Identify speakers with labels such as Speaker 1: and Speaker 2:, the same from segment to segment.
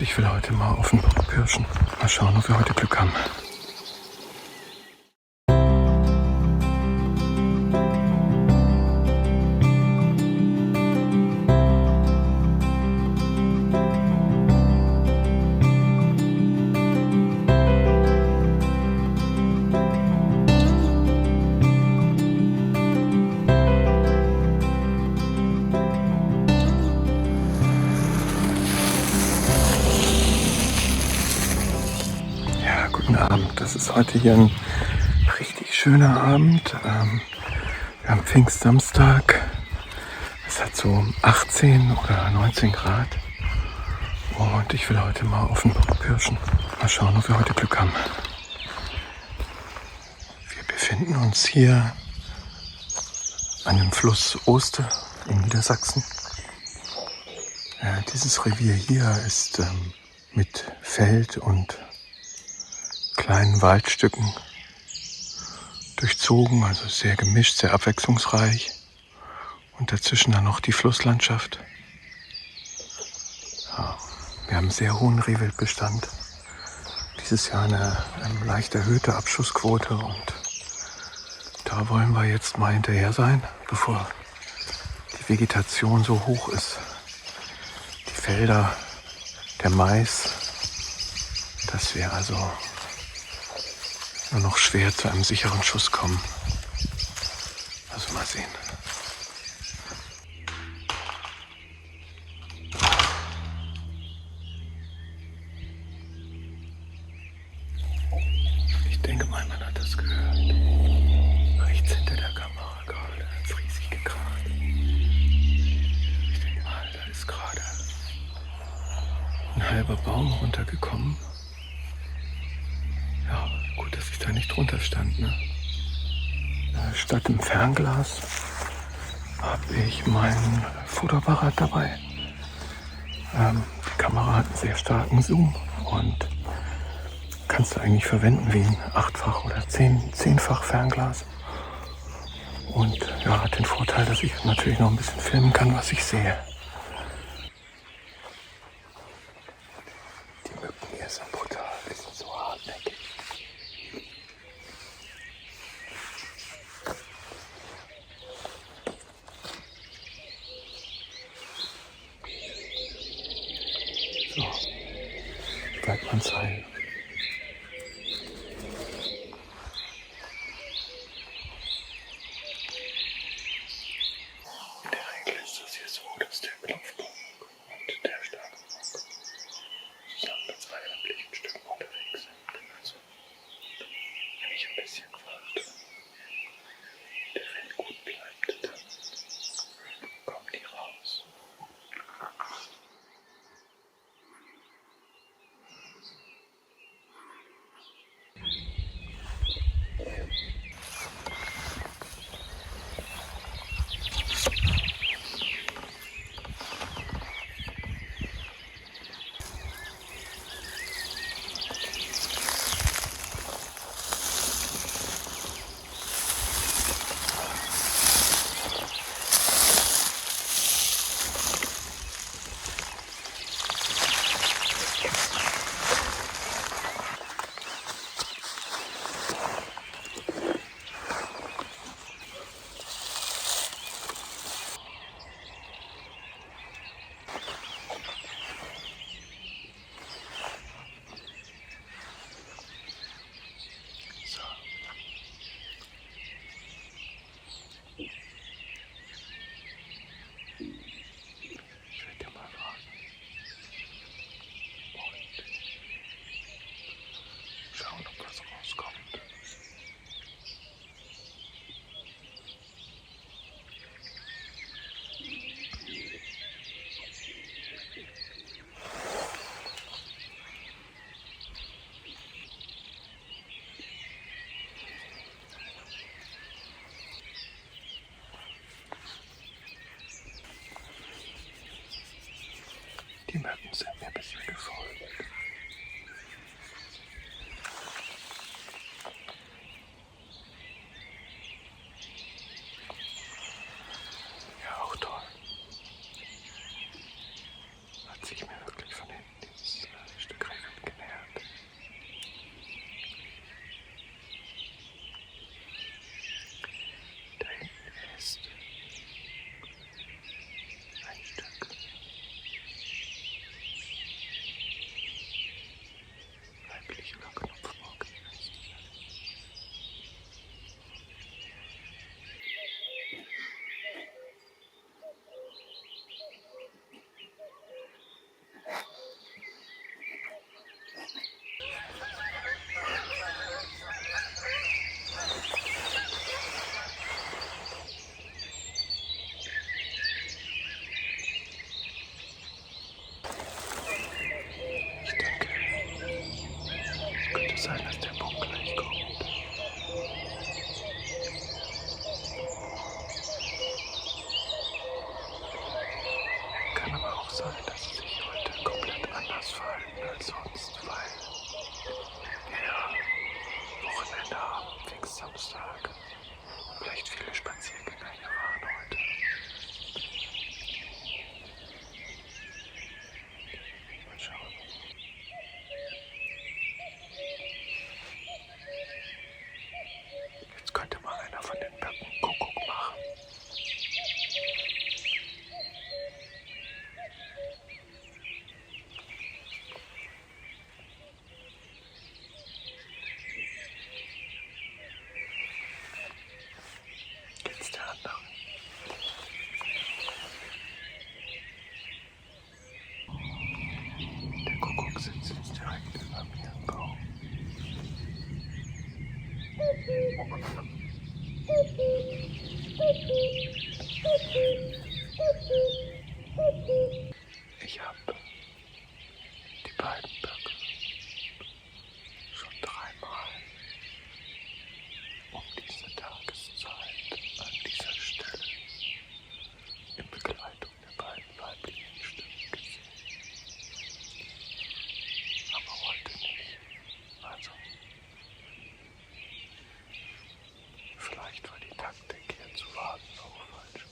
Speaker 1: Ich will heute mal auf den Bock pirschen. Mal schauen, ob wir heute Glück haben. Guten Abend. Das ist heute hier ein richtig schöner Abend. Wir haben Pfingstsamstag. Es hat so 18 oder 19 Grad. Und ich will heute mal auf den Bock pirschen. Mal schauen, ob wir heute Glück haben. Wir befinden uns hier an dem Fluss Oste in Niedersachsen. Dieses Revier hier ist mit Feld und kleinen Waldstücken durchzogen, also sehr gemischt, sehr abwechslungsreich. Und dazwischen dann noch die Flusslandschaft. Ja, wir haben einen sehr hohen Rehwildbestand. Dieses Jahr eine leicht erhöhte Abschussquote und da wollen wir jetzt mal hinterher sein, bevor die Vegetation so hoch ist. Die Felder, der Mais, dass wir also nur noch schwer zu einem sicheren Schuss kommen. Also mal sehen. Ich denke mal, man hat das gehört. Rechts hinter der Kamera gerade hat es riesig gekracht. Ich denke mal, da ist gerade ein halber Baum runtergekommen. Ja, gut, dass ich da nicht drunter stand, ne? Statt dem Fernglas habe ich mein Fotoapparat dabei. Die Kamera hat einen sehr starken Zoom und kannst du eigentlich verwenden wie ein 8-fach oder 10-fach Fernglas. Und ja, hat den Vorteil, dass ich natürlich noch ein bisschen filmen kann, was ich sehe. Die Mücken hier sind brutal, die sind so hartnäckig. So, bleibt man sein. In der Regel ist das hier so, dass der Klopfbock und der starke Bock zusammen mit 2 weiblichen Stücken unterwegs sind. Also, wenn ich ein bisschen warte, der Wind gut bleibt, dann kommen die raus. Ich werde dir mal warten und schauen, ob was rauskommt. Die Mücken sind mir ein bisschen gefolgt. Ja, auch toll. Hat sich mir wirklich von hinten dieses sein, dass der Punkt gleich kommt. Kann aber auch sein, dass sie sich heute komplett anders verhalten als sonst, weil wir Wochenende haben, Pfingstsamstag. Vielleicht viele Spaziergänger hier waren heute. Mal schauen. Jetzt könnte mal einer von den Böcken Kuckuck machen. Jetzt der andere. Der Kuckuck sitzt jetzt direkt über mir im Baum. Ich habe die beiden Böcke schon dreimal um diese Tageszeit an dieser Stelle in Begleitung der beiden weiblichen Stimmen gesehen. Aber heute nicht. Also, vielleicht war die Taktik hier zu warten auch falsch.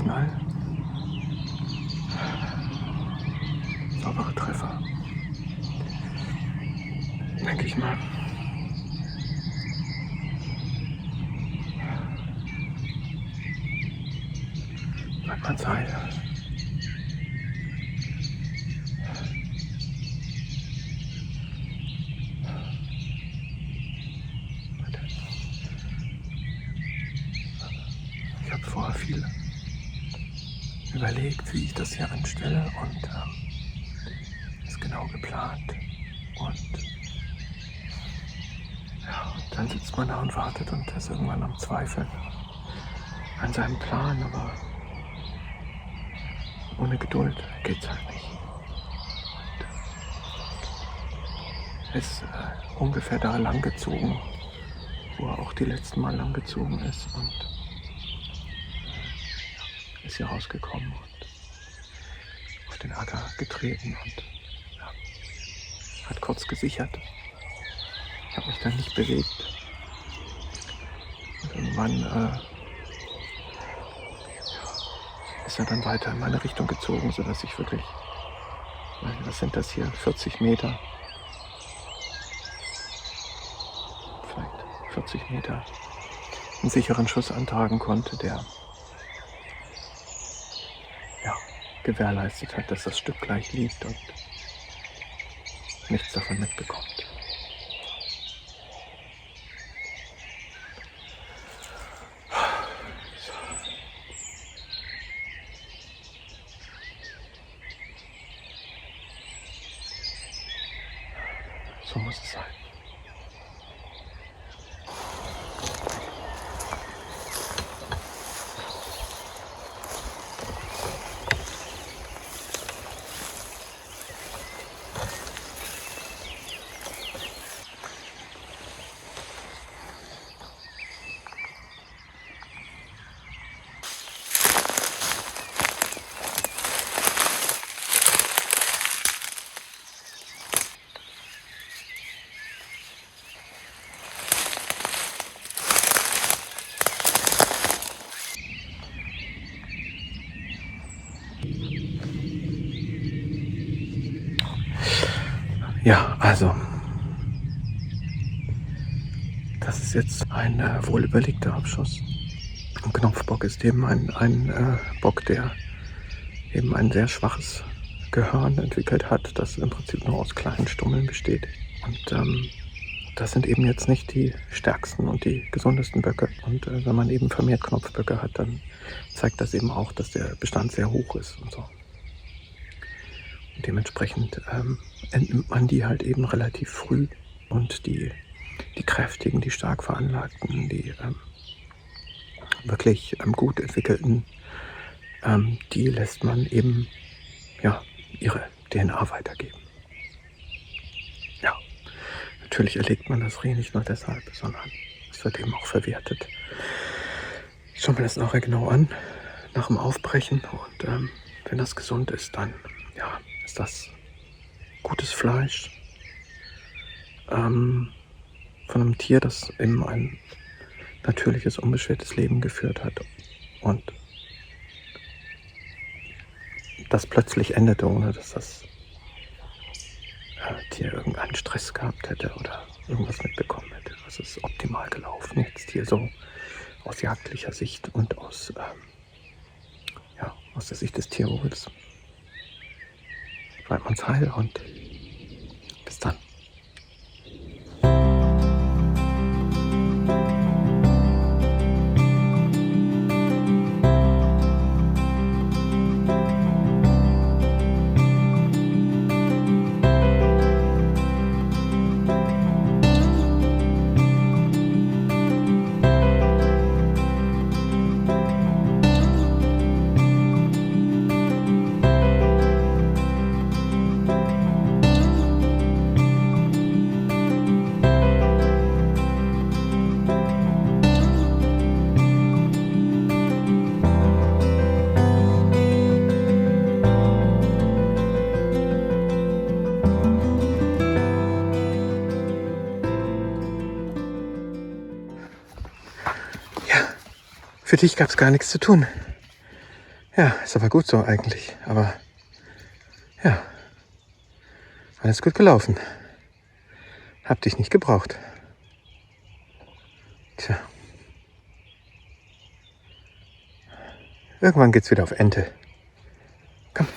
Speaker 1: Knall. Saubere Treffer. Denke ich mal. Bleibt man Zeit. Ich habe vorher viel überlegt, wie ich das hier anstelle und ist genau geplant. Und ja, dann sitzt man da und wartet und ist irgendwann am Zweifeln an seinem Plan, aber ohne Geduld geht's halt nicht. Ist ungefähr da lang gezogen, wo er auch die letzten Mal lang gezogen ist und ist hier rausgekommen und auf den Acker getreten und ja, hat kurz gesichert. Ich habe mich dann nicht bewegt. Und irgendwann ist er dann weiter in meine Richtung gezogen, sodass ich wirklich, was sind das hier, 40 Meter, vielleicht 40 Meter, einen sicheren Schuss antragen konnte, der ja, gewährleistet hat, dass das Stück gleich liegt und nichts davon mitbekommt. So muss es sein. Ja, also, das ist jetzt ein wohlüberlegter Abschuss. Ein Knopfbock ist eben ein Bock, der eben ein sehr schwaches Gehirn entwickelt hat, das im Prinzip nur aus kleinen Stummeln besteht. Und das sind eben jetzt nicht die stärksten und die gesundesten Böcke. Und wenn man eben vermehrt Knopfböcke hat, dann zeigt das eben auch, dass der Bestand sehr hoch ist und so. Und dementsprechend entnimmt man die halt eben relativ früh. Und die kräftigen, die stark veranlagten, die wirklich gut entwickelten, die lässt man eben ja, ihre DNA weitergeben. Ja, natürlich erlegt man das Reh nicht nur deshalb, sondern es wird eben auch verwertet. Ich schaue mir das nachher genau an, nach dem Aufbrechen. Und wenn das gesund ist, dann ja, ist das gutes Fleisch von einem Tier, das eben ein natürliches, unbeschwertes Leben geführt hat und das plötzlich endete, ohne dass das Tier irgendeinen Stress gehabt hätte oder irgendwas mitbekommen hätte. Es ist optimal gelaufen, jetzt hier so aus jagdlicher Sicht und aus der Sicht des Tierwohls. Bleibt man's heil und bis dann. Für dich gab es gar nichts zu tun. Ja, ist aber gut so eigentlich. Aber ja, alles gut gelaufen. Hab dich nicht gebraucht. Tja. Irgendwann geht's wieder auf Ente. Komm.